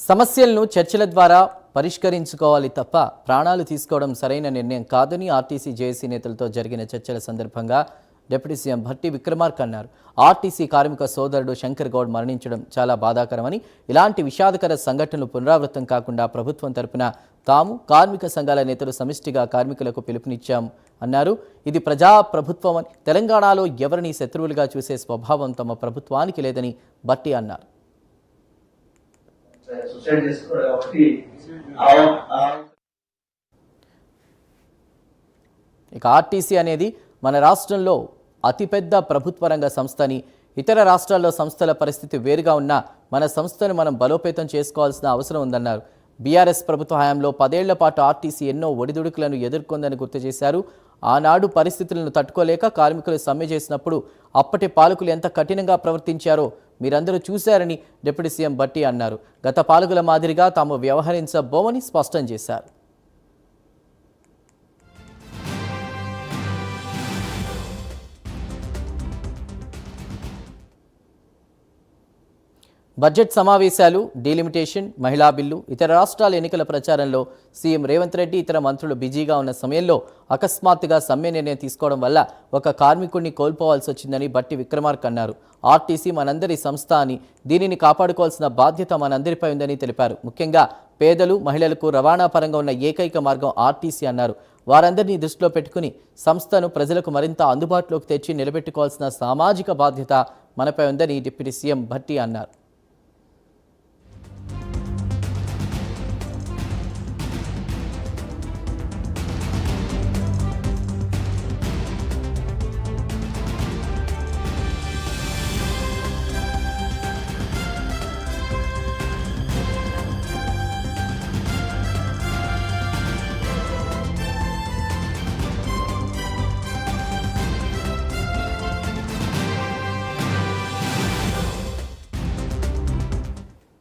సమస్యలను చర్చల ద్వారా పరిష్కరించుకోవాలి తప్ప ప్రాణాలు తీసుకోవడం సరైన నిర్ణయం కాదని ఆర్టీసీ జేఏసీ నేతలతో జరిగిన చర్చల సందర్భంగా డిప్యూటీ సీఎం భట్టి విక్రమార్క అన్నారు. ఆర్టీసీ కార్మిక సోదరుడు శంకర్ గౌడ్ మరణించడం చాలా బాధాకరమని, ఇలాంటి విషాదకర సంఘటనలు పునరావృతం కాకుండా ప్రభుత్వం తరపున తాము కార్మిక సంఘాల నేతలు సమిష్టిగా కార్మికులకు పిలుపునిచ్చాము అన్నారు. ఇది ప్రజా ప్రభుత్వం అని, తెలంగాణలో ఎవరిని శత్రువులుగా చూసే స్వభావం తమ ప్రభుత్వానికి లేదని భట్టి అన్నారు. ఇక ఆర్టీసీ అనేది మన రాష్ట్రంలో అతిపెద్ద ప్రభుత్వ రంగ సంస్థని, ఇతర రాష్ట్రాల్లో సంస్థల పరిస్థితి వేరుగా ఉన్నా మన సంస్థను మనం బలోపేతం చేసుకోవాల్సిన అవసరం ఉందన్నారు. బీఆర్ఎస్ ప్రభుత్వ హయాంలో 10 ఏళ్ల పాటు ఆర్టీసీ ఎన్నో ఒడిదుడుకులను ఎదుర్కొందని గుర్తు చేశారు. ఆనాడు పరిస్థితులను తట్టుకోలేక కార్మికులు సమ్మె చేసినప్పుడు అప్పటి పాలకులు ఎంత కఠినంగా ప్రవర్తించారో మీరందరూ చూశారని డిప్యూటీ సీఎం భట్టి అన్నారు. గత పాలకుల మాదిరిగా తాము వ్యవహరించబోమని స్పష్టం చేశారు. బడ్జెట్ సమావేశాలు, డీలిమిటేషన్, మహిళా బిల్లు, ఇతర రాష్ట్రాల ఎన్నికల ప్రచారంలో సీఎం రేవంత్ రెడ్డి ఇతర మంత్రులు బిజీగా ఉన్న సమయంలో అకస్మాత్తుగా సమ్మె నిర్ణయం తీసుకోవడం వల్ల ఒక కార్మికుడిని కోల్పోవాల్సి వచ్చిందని భట్టి విక్రమార్క అన్నారు. ఆర్టీసీ మనందరి సంస్థ అని, దీనిని కాపాడుకోవాల్సిన బాధ్యత మనందరిపై ఉందని తెలిపారు. ముఖ్యంగా పేదలు, మహిళలకు రవాణా పరంగా ఉన్న ఏకైక మార్గం ఆర్టీసీ అన్నారు. వారందరినీ దృష్టిలో పెట్టుకుని సంస్థను ప్రజలకు మరింత అందుబాటులోకి తెచ్చి నిలబెట్టుకోవాల్సిన సామాజిక బాధ్యత మనపై ఉందని డిప్యూటీ సీఎం భట్టి అన్నారు.